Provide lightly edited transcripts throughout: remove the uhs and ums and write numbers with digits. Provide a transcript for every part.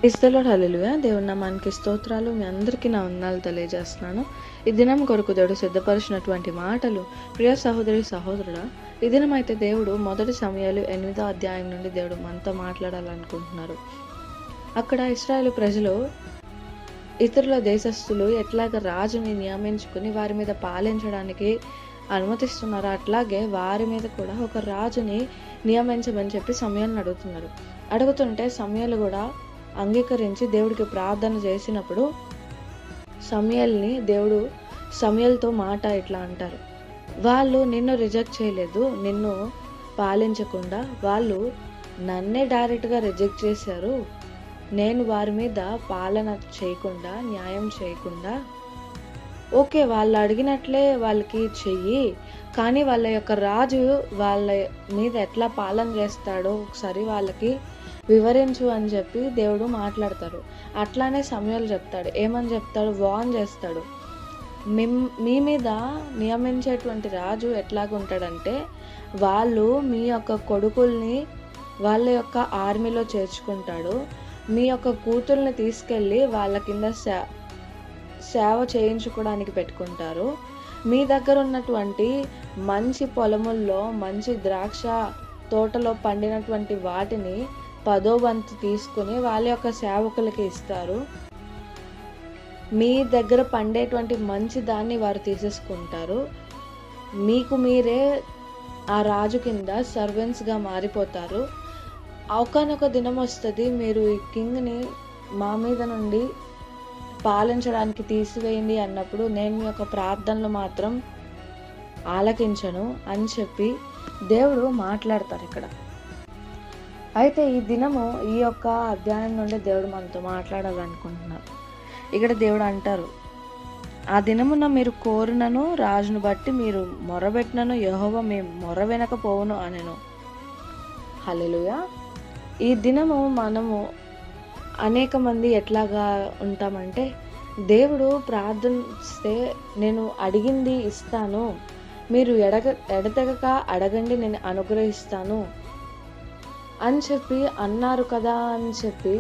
క్రీస్తులోడ్ హల్లెలూయా. దేవుని నామానికి స్తోత్రాలు. మీ అందరికీ నా వందనాలు తెలియజేస్తున్నాను. ఈ దినం కొరకు దేవుడు సిద్ధపరిచినటువంటి మాటలు, ప్రియ సహోదరి సహోదరుడా, ఈ దినం అయితే దేవుడు మొదటి సమయాలు 8వ అధ్యాయం నుండి దేవుడు మనతో మాట్లాడాలనుకుంటున్నారు. అక్కడ ఇశ్రాయేలు ప్రజలు ఇతరుల దేశస్థులు ఎట్లాగ రాజుని నియమించుకుని వారి మీద పాలించడానికి అనుమతిస్తున్నారో అట్లాగే వారి మీద కూడా ఒక రాజుని నియమించమని చెప్పి సమయాలను అడుగుతున్నారు. అడుగుతుంటే సమయాలు కూడా అంగీకరించి దేవుడికి ప్రార్థన చేసినప్పుడు సమయల్ని దేవుడు సమయలతో మాట ఇట్లా అంటారు, వాళ్ళు నిన్ను రిజెక్ట్ చేయలేదు, నిన్ను పాలించకుండా వాళ్ళు నన్నే డైరెక్ట్గా రిజెక్ట్ చేశారు. నేను వారి మీద పాలన చేయకుండా, న్యాయం చేయకుండా, ఓకే వాళ్ళు అడిగినట్లే వాళ్ళకి చెయ్యి, కానీ వాళ్ళ యొక్క రాజు వాళ్ళ మీద ఎట్లా పాలన చేస్తాడో ఒకసారి వాళ్ళకి వివరించు అని చెప్పి దేవుడు మాట్లాడతారు. అట్లానే సమయాలు చెప్తాడు. ఏమని చెప్తాడు? వార్న్ చేస్తాడు. మీ మీద నియమించేటువంటి రాజు ఎట్లాగుంటాడంటే, వాళ్ళు మీ యొక్క కొడుకుల్ని వాళ్ళ యొక్క ఆర్మీలో చేర్చుకుంటాడు, మీ యొక్క కూతుర్ని తీసుకెళ్ళి వాళ్ళ కింద సేవ చేయించుకోవడానికి పెట్టుకుంటారు. మీ దగ్గర ఉన్నటువంటి మంచి పొలముల్లో మంచి ద్రాక్ష తోటలో పండినటువంటి వాటిని 10వ వంతు తీసుకుని వాళ్ళ యొక్క సేవకులకి ఇస్తారు. మీ దగ్గర పండేటువంటి మంచి దాన్ని వారు తీసేసుకుంటారు. మీకు మీరే ఆ రాజు కింద సర్వెంట్స్గా మారిపోతారు. ఒకానొక దినం వస్తుంది, మీరు ఈ కింగ్ని మా మీద నుండి పాలించడానికి తీసివేయండి అన్నప్పుడు నేను మీ యొక్క ప్రార్థనలు మాత్రం ఆలకించను అని చెప్పి దేవుడు మాట్లాడతారు ఇక్కడ. అయితే ఈ దినము ఈ యొక్క అధ్యాయం నుండి దేవుడు మనతో మాట్లాడాలనుకుంటున్నారు. ఇక్కడ దేవుడు అంటారు, ఆ దినమున మీరు కోరినను రాజును బట్టి మీరు మొరబెట్టినను యెహోవా మీ మొర వినకపోవును అనెను. హల్లెలూయా. ఈ దినము మనము అనేక మంది ఎట్లాగా ఉంటామంటే, దేవుడు ప్రార్థిస్తే నేను అడిగింది ఇస్తాను, మీరు ఎడతెగక అడగండి నేను అనుగ్రహిస్తాను అని చెప్పి అన్నారు కదా అని చెప్పి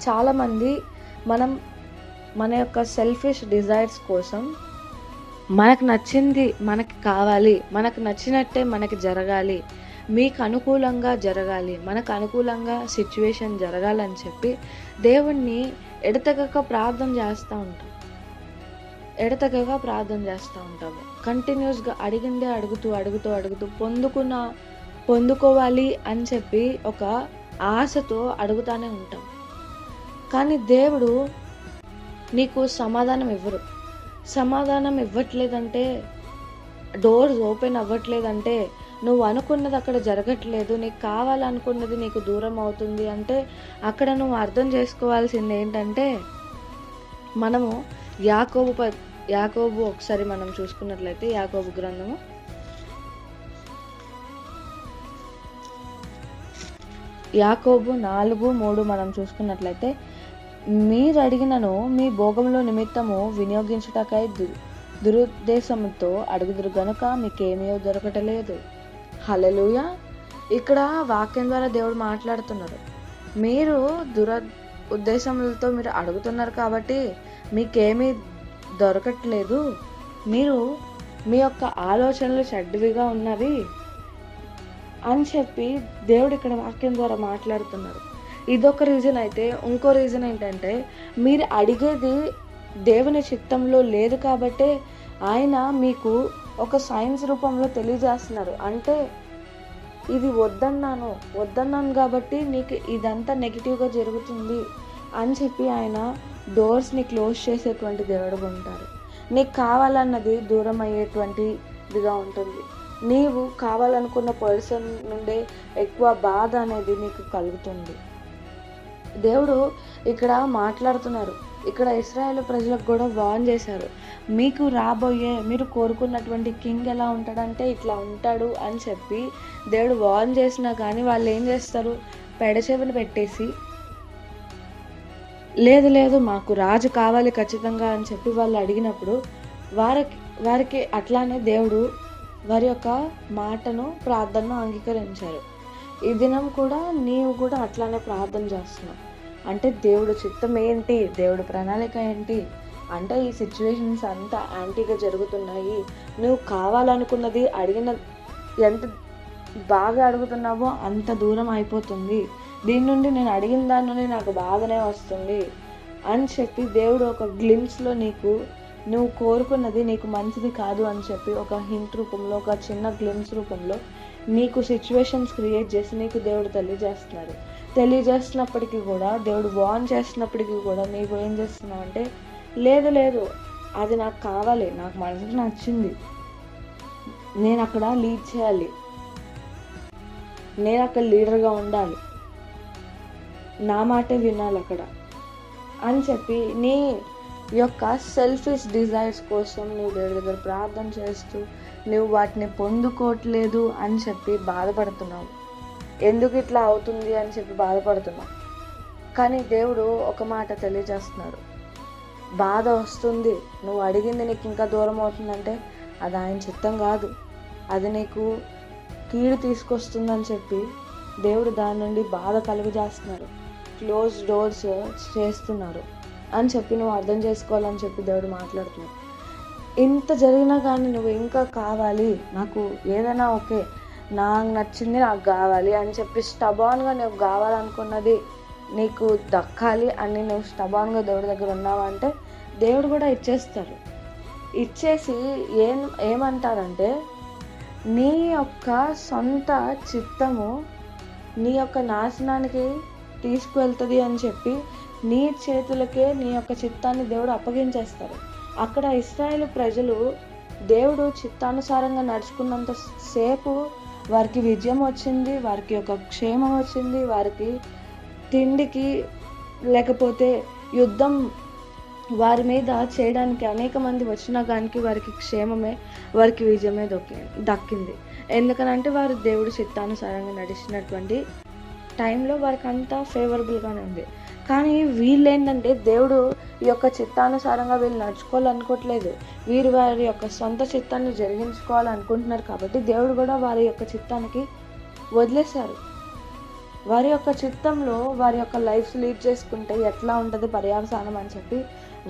చాలామంది మన యొక్క సెల్ఫిష్ డిజైర్స్ కోసం మనకు నచ్చింది మనకి కావాలి, మనకు నచ్చినట్టే మనకి జరగాలి, మీకు అనుకూలంగా జరగాలి, మనకు అనుకూలంగా సిచ్యువేషన్ జరగాలని చెప్పి దేవుణ్ణి ఎడతెగక ప్రార్థన చేస్తూ ఉంటాము. కంటిన్యూస్గా అడిగిందే అడుగుతూ పొందుకోవాలి అని చెప్పి ఒక ఆశతో అడుగుతానే ఉంటాం. కానీ దేవుడు నీకు సమాధానం ఇవ్వట్లేదంటే, డోర్స్ ఓపెన్ అవ్వట్లేదంటే, నువ్వు అనుకున్నది అక్కడ జరగట్లేదు, నీకు కావాలనుకున్నది నీకు దూరం అవుతుంది అంటే అక్కడ నువ్వు అర్థం చేసుకోవాల్సింది ఏంటంటే, మనము యాకోబు ఒకసారి మనం చూసుకున్నట్లయితే యాకోబు గ్రంథము యాకోబు 4:3 మనం చూసుకున్నట్లయితే, మీరు అడిగినను మీ భోగంలో నిమిత్తము వినియోగించుటకై దురుద్దేశంతో అడుగుదురు గనుక మీకేమీ దొరకటలేదు. హల్లెలూయా. ఇక్కడ వాక్యం ద్వారా దేవుడు మాట్లాడుతున్నారు. మీరు ఉద్దేశములతో మీరు అడుగుతున్నారు కాబట్టి మీకేమీ దొరకట్లేదు, మీరు మీ యొక్క ఆలోచనలు చెడ్డవిగా ఉన్నవి అని చెప్పి దేవుడు ఇక్కడ వాక్యం ద్వారా మాట్లాడుతున్నారు. ఇదొక రీజన్ అయితే, ఇంకో రీజన్ ఏంటంటే, మీరు అడిగేది దేవుని చిత్తంలో లేదు కాబట్టే ఆయన మీకు ఒక సైన్స్ రూపంలో తెలియజేస్తున్నారు. అంటే ఇది వద్దన్నాను కాబట్టి నీకు ఇదంతా నెగిటివ్గా జరుగుతుంది అని చెప్పి ఆయన డోర్స్ని క్లోజ్ చేసేటువంటి దేవుడు ఉంటారు. నీకు కావాలన్నది దూరం అయ్యేటువంటిదిగా ఉంటుంది. నీవు కావాలనుకున్న పర్సన్ నుండే ఎక్కువ బాధ అనేది నీకు కలుగుతుంది. దేవుడు ఇక్కడ మాట్లాడుతున్నారు. ఇక్కడ ఇశ్రాయేలు ప్రజలకు కూడా వార్న్ చేశారు. మీకు మీరు కోరుకున్నటువంటి కింగ్ ఎలా ఉంటాడంటే ఇట్లా ఉంటాడు అని చెప్పి దేవుడు వార్న్ చేసినా కానీ వాళ్ళు ఏం చేస్తారు? పెడచెవిని పెట్టేసి, లేదు మాకు రాజు కావాలి ఖచ్చితంగా అని చెప్పి వాళ్ళు అడిగినప్పుడు వారికి అట్లానే దేవుడు వారి యొక్క మాటను, ప్రార్థనను అంగీకరించారు. ఈ దినం కూడా నీవు కూడా అట్లానే ప్రార్థన చేస్తున్నావు. అంటే దేవుడు చిత్తం ఏంటి, దేవుడు ప్రణాళిక ఏంటి, అంటే ఈ సిచ్యువేషన్స్ అంతా యాంటీగా జరుగుతున్నాయి, నువ్వు కావాలనుకున్నది అడిగిన ఎంత బాగా అడుగుతున్నావో అంత దూరం అయిపోతుంది, దీని నుండి నేను అడిగిన దాని నుండి నాకు బాధనే వస్తుంది అని చెప్పి దేవుడు ఒక గ్లిమ్స్లో నువ్వు కోరుకున్నది నీకు మంచిది కాదు అని చెప్పి ఒక హింట్ రూపంలో, ఒక చిన్న గ్లిమ్స్ రూపంలో నీకు సిచ్యువేషన్స్ క్రియేట్ చేసి నీకు దేవుడు తెలియజేస్తున్నప్పటికీ కూడా, దేవుడు వార్న్ చేస్తున్నప్పటికీ కూడా నీకు ఏం చేస్తున్నావు అంటే, లేదు అది నాకు కావాలి, నాకు మనసుకు నచ్చింది, నేను అక్కడ లీడ్ చేయాలి, నేను అక్కడ లీడర్గా ఉండాలి, నా మాటే వినాలి అక్కడ అని చెప్పి నీ యొక్క సెల్ఫిష్ డిజైర్స్ కోసం నువ్వు దేవుడి దగ్గర ప్రార్థన చేస్తూ నువ్వు వాటిని పొందుకోవట్లేదు అని చెప్పి బాధపడుతున్నావు. ఎందుకు ఇట్లా అవుతుంది అని చెప్పి బాధపడుతున్నావు. కానీ దేవుడు ఒక మాట తెలియజేస్తున్నాడు, బాధ వస్తుంది, నువ్వు అడిగింది నీకు ఇంకా దూరం అవుతుందంటే అది ఆయన చిత్తం కాదు, అది నీకు కీడు తీసుకొస్తుందని చెప్పి దేవుడు దాని నుండి బాధ కలుగజేస్తున్నారు, క్లోజ్ డోర్స్ చేస్తున్నారు అని చెప్పి నువ్వు అర్థం చేసుకోవాలని చెప్పి దేవుడు మాట్లాడుతున్నాడు. ఇంత జరిగినా కానీ నువ్వు ఇంకా కావాలి, నాకు ఏదైనా ఓకే, నాకు నచ్చింది నాకు కావాలి అని చెప్పి స్టబాన్గా నువ్వు కావాలనుకున్నది నీకు దక్కాలి అని నువ్వు స్టబాన్గా దేవుడి దగ్గర ఉన్నావంటే దేవుడు కూడా ఇచ్చేస్తారు. ఇచ్చేసి ఏమంటారంటే నీ యొక్క సొంత చిత్తము నీ యొక్క నాశనానికి తీసుకువెళ్తుంది అని చెప్పి నీ చేతులకే నీ యొక్క చిత్తాన్ని దేవుడు అప్పగించేస్తారు. అక్కడ ఇశ్రాయేలు ప్రజలు దేవుడు చిత్తానుసారంగా నడుచుకున్నంత సేపు వారికి విజయం వచ్చింది, వారికి ఒక క్షేమం వచ్చింది, వారికి తిండికి లేకపోతే యుద్ధం వారి మీద చేయడానికి అనేక మంది వచ్చినా కానీ వారికి క్షేమమే, వారికి విజయమే దక్కింది. ఎందుకనంటే వారు దేవుడు చిత్తానుసారంగా నడిచినటువంటి టైంలో వారికి అంతా ఫేవరబుల్గానే ఉంది. కానీ వీళ్ళు ఏంటంటే దేవుడు ఈ యొక్క చిత్తానుసారంగా వీళ్ళు నడుచుకోవాలనుకోవట్లేదు, వీరు వారి యొక్క సొంత చిత్తాన్ని జరిగించుకోవాలనుకుంటున్నారు. కాబట్టి దేవుడు కూడా వారి యొక్క చిత్తానికి వదిలేశారు. వారి యొక్క చిత్తంలో వారి యొక్క లైఫ్ లీడ్ చేసుకుంటే ఎట్లా ఉంటుంది పర్యవసానం అని చెప్పి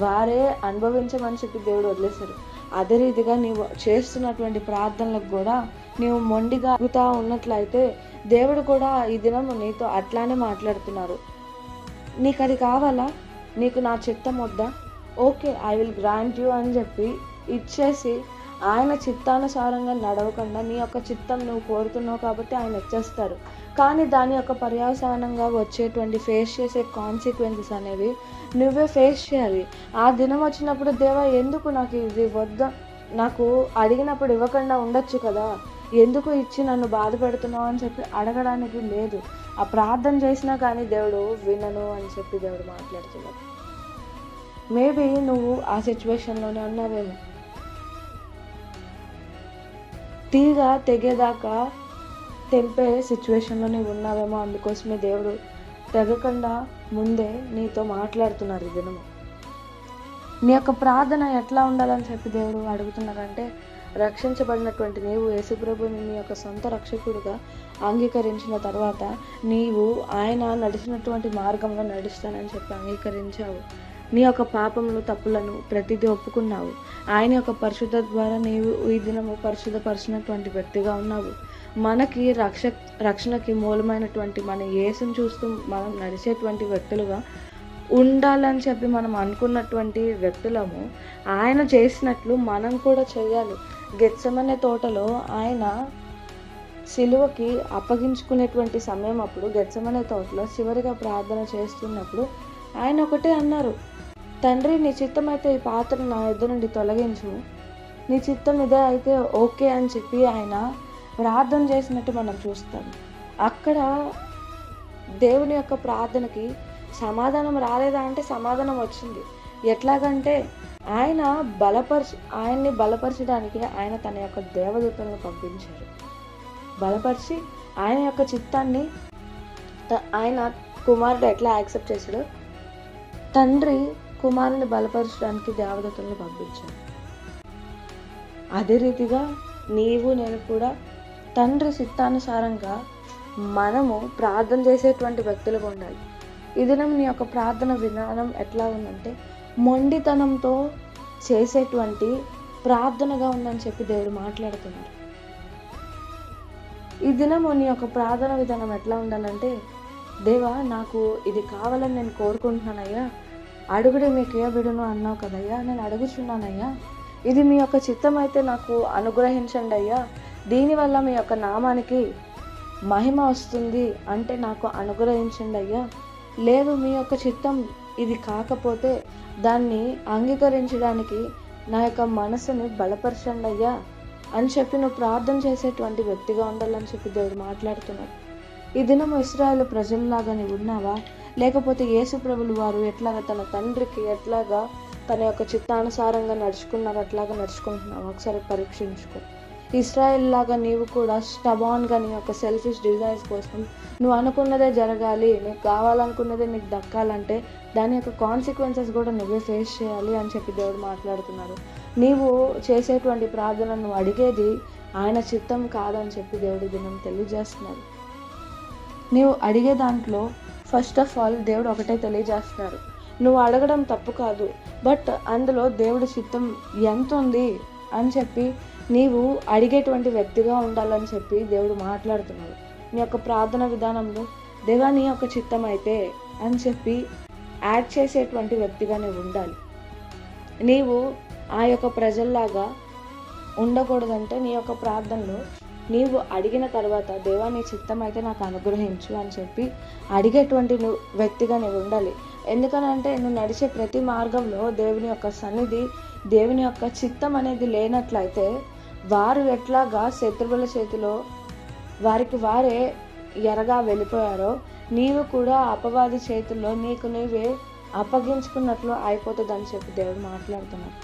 వారే అనుభవించమని చెప్పి దేవుడు వదిలేశారు. అదే రీతిగా నీవు చేస్తున్నటువంటి ప్రార్థనలకు కూడా నీవు మొండిగా అడుగుతా ఉన్నట్లయితే దేవుడు కూడా ఈ దినము నీతో అట్లానే మాట్లాడుతున్నారు. నీకు అది కావాలా, నీకు నా చిత్తం వద్దా, okay I will grant you అని చెప్పి ఇచ్చేసి ఆయన చిత్తానుసారంగా నడవకుండా నీ యొక్క చిత్తం నువ్వు కోరుతున్నావు కాబట్టి ఆయన ఇచ్చేస్తారు. కానీ దాని యొక్క పర్యవసానంగా వచ్చేటువంటి ఫేస్ చేసే కాన్సిక్వెన్సెస్ అనేవి నువ్వే ఫేస్ చేయాలి. ఆ దినం వచ్చినప్పుడు దేవా ఎందుకు నాకు ఇది వద్దా, నాకు అడిగినప్పుడు ఇవ్వకుండా ఉండొచ్చు కదా, ఎందుకు ఇచ్చి నన్ను బాధ పెడుతున్నావు అని చెప్పి అడగడానికి లేదు. ఆ ప్రార్థన చేసినా కానీ దేవుడు వినను అని చెప్పి దేవుడు మాట్లాడుతున్నాడు. మేబీ నువ్వు ఆ సిచ్యువేషన్లోనే ఉన్నావేమో, తీగ తెగేదాకా తెంపే సిచ్యువేషన్లో నువ్వు ఉన్నావేమో, అందుకోసమే దేవుడు తెగకుండా ముందే నీతో మాట్లాడుతున్నారు. ఈ దినము నీ యొక్క ప్రార్థన ఎట్లా ఉండాలని చెప్పి దేవుడు అడుగుతున్నారంటే, రక్షించబడినటువంటి నీవు యేసుప్రభుని నీ యొక్క సొంత రక్షకుడిగా అంగీకరించిన తర్వాత నీవు ఆయన నడిచినటువంటి మార్గంలో నడుస్తానని చెప్పి అంగీకరించావు. నీ యొక్క పాపములు తప్పులను ప్రతిదీ ఒప్పుకున్నావు. ఆయన యొక్క పరిశుద్ధ ద్వారా నీవు ఈ దినము పరిశుద్ధపరిచినటువంటి వ్యక్తిగా ఉన్నావు. మనకి రక్షణకి మూలమైనటువంటి మన యేసుని చూస్తూ మనం నడిచేటువంటి వ్యక్తులుగా ఉండాలని చెప్పి మనం అనుకున్నటువంటి వ్యక్తులము ఆయన చేసినట్లు మనం కూడా చేయాలి. గెత్సెమనే తోటలో ఆయన సిలువకి అప్పగించుకునేటువంటి సమయం అప్పుడు గెత్సెమనే తోటలో చివరిగా ప్రార్థన చేస్తున్నప్పుడు ఆయన ఒకటే అన్నారు, తండ్రి నీ చిత్తం అయితే ఈ పాత్ర నా ఎదురు నుండి తొలగించు, నీ చిత్తం ఇదే అయితే ఓకే అని చెప్పి ఆయన ప్రార్థన చేసినట్టు మనం చూస్తాం. అక్కడ దేవుని యొక్క ప్రార్థనకి సమాధానం రాలేదా అంటే సమాధానం వచ్చింది. ఎట్లాగంటే ఆయన్ని బలపరచడానికి ఆయన తన యొక్క దేవదూతలను పంపించారు. బలపరిచి ఆయన యొక్క చిత్తాన్ని ఆయన కుమారుడు ఎట్లా యాక్సెప్ట్ చేశాడో తండ్రి కుమారుని బలపరచడానికి దేవదూతలను పంపించారు. అదే రీతిగా నీవు నేను కూడా తండ్రి చిత్తానుసారంగా మనము ప్రార్థన చేసేటువంటి వ్యక్తులుగా ఉండాలి. ఈ దినం నీ యొక్క ప్రార్థన విధానం ఎట్లా ఉందంటే మొండితనంతో చేసేటువంటి ప్రార్థనగా ఉందని చెప్పి దేవుడు మాట్లాడుతున్నారు. ఈ దినము నీ యొక్క ప్రార్థన విధానం ఎట్లా ఉండాలంటే, దేవా నాకు ఇది కావాలని నేను కోరుకుంటున్నానయ్యా, అడుగుడి మీకు ఇయ్యబడును అన్నావు కదయ్యా, నేను అడుగుచున్నానయ్యా, ఇది మీ యొక్క చిత్తం అయితే నాకు అనుగ్రహించండి అయ్యా, దీనివల్ల మీ యొక్క నామానికి మహిమ వస్తుంది అంటే నాకు అనుగ్రహించండి అయ్యా, లేదు మీ యొక్క చిత్తం ఇది కాకపోతే దాన్ని అంగీకరించడానికి నా యొక్క మనసుని బలపరచండి అయ్యా అని చెప్పి నువ్వు ప్రార్థన చేసేటువంటి వ్యక్తిగా ఉండాలని చెప్పి దేవుడు మాట్లాడుతున్నాడు. ఈ దినం ఇశ్రాయేలు ప్రజల్లాగా నీవు ఉన్నావా, లేకపోతే యేసు ప్రభులు వారు ఎట్లాగా తన తండ్రికి ఎట్లాగా తన యొక్క చిత్తానుసారంగా నడుచుకున్నారు అట్లాగా నడుచుకుంటున్నావా? ఒకసారి పరీక్షించుకో. ఇశ్రాయేల్ లాగా నీవు కూడా స్టబాన్గా నీ యొక్క సెల్ఫిష్ డిజైర్స్ కోసం నువ్వు అనుకున్నదే జరగాలి, నీకు కావాలనుకున్నదే నీకు దక్కాలంటే దాని యొక్క కాన్సిక్వెన్సెస్ కూడా నువ్వే ఫేస్ చేయాలి అని చెప్పి దేవుడు మాట్లాడుతున్నారు. నీవు చేసేటువంటి ప్రార్థన నువ్వు అడిగేది ఆయన చిత్తం కాదని చెప్పి దేవుడి దినం తెలియజేస్తున్నారు. నీవు అడిగే దాంట్లో ఫస్ట్ ఆఫ్ ఆల్ దేవుడు ఒకటే తెలియజేస్తున్నారు, నువ్వు అడగడం తప్పు కాదు, బట్ అందులో దేవుడి చిత్తం ఎంత ఉంది అని చెప్పి నీవు అడిగేటువంటి వ్యక్తిగా ఉండాలని చెప్పి దేవుడు మాట్లాడుతున్నాడు. నీ యొక్క ప్రార్థన విధానంలో దేవా నీ యొక్క చిత్తం అయితే అని చెప్పి యాడ్ చేసేటువంటి వ్యక్తిగా నీవు ఉండాలి. నీవు ఆ యొక్క ప్రజల్లాగా ఉండకూడదంటే నీ యొక్క ప్రార్థనలో నీవు అడిగిన తర్వాత దేవా నీ చిత్తం అయితే నాకు అనుగ్రహించు అని చెప్పి అడిగేటువంటి వ్యక్తిగా నీవు ఉండాలి. ఎందుకనంటే నువ్వు నడిచే ప్రతి మార్గంలో దేవుని యొక్క సన్నిధి, దేవుని యొక్క చిత్తం అనేది లేనట్లయితే వారు ఎట్లాగా శత్రువుల చేతిలో వారికి వారే ఎరగా వెళ్ళిపోయారో నీవు కూడా అపవాది చేతుల్లో నీకు నీవే అప్పగించుకున్నట్లు అయిపోతుందని చెప్పి దేవుడు మాట్లాడుతున్నాడు.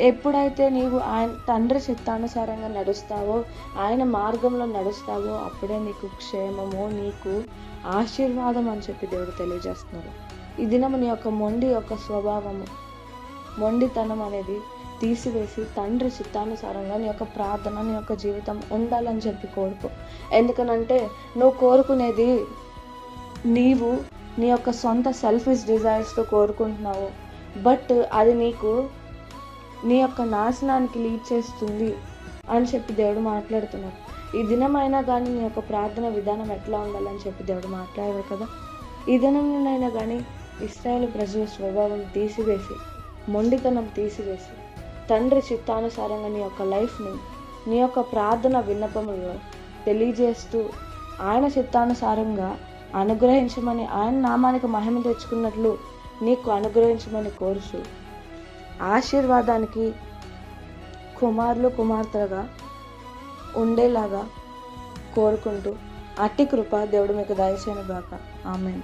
ఎప్పుడైతే నీవు ఆయన తండ్రి చిత్తానుసారంగా నడుస్తావో, ఆయన మార్గంలో నడుస్తావో అప్పుడే నీకు క్షేమము, నీకు ఆశీర్వాదం అని చెప్పి దేవుడు తెలియజేస్తున్నారు. ఈ దినము నీ యొక్క మొండి యొక్క స్వభావము, మొండితనం అనేది తీసివేసి తండ్రి చిత్తానుసారంగా నీ యొక్క ప్రార్థన, నీ యొక్క జీవితం ఉండాలని చెప్పి కోరుకో. ఎందుకనంటే నువ్వు కోరుకునేది నీవు నీ యొక్క సొంత సెల్ఫిష్ డిజైర్స్తో కోరుకుంటున్నావు, బట్ అది నీకు నీ యొక్క నాశనానికి లీడ్ చేస్తుంది అని చెప్పి దేవుడు మాట్లాడుతున్నాడు. ఈ దినమైనా కానీ నీ యొక్క ప్రార్థన విధానం ఎట్లా ఉండాలని చెప్పి దేవుడు మాట్లాడారు కదా. ఈ దినంలోనైనా కానీ ఇశ్రాయేలు ప్రజల స్వభావం తీసివేసి, మొండితనం తీసివేసి తండ్రి చిత్తానుసారంగా నీ యొక్క లైఫ్ని నీ యొక్క ప్రార్థన విన్నపములో తెలియజేస్తూ ఆయన చిత్తానుసారంగా అనుగ్రహించమని, ఆయన నామానికి మహిమ తెచ్చుకున్నట్లు నీకు అనుగ్రహించమని కోరుచు ఆశీర్వాదానికి కుమారులు కుమార్తెలుగా ఉండేలాగా కోరుకుంటూ అట్టి కృప దేవుడు మీకు దయచేయను గాక. ఆమేన్.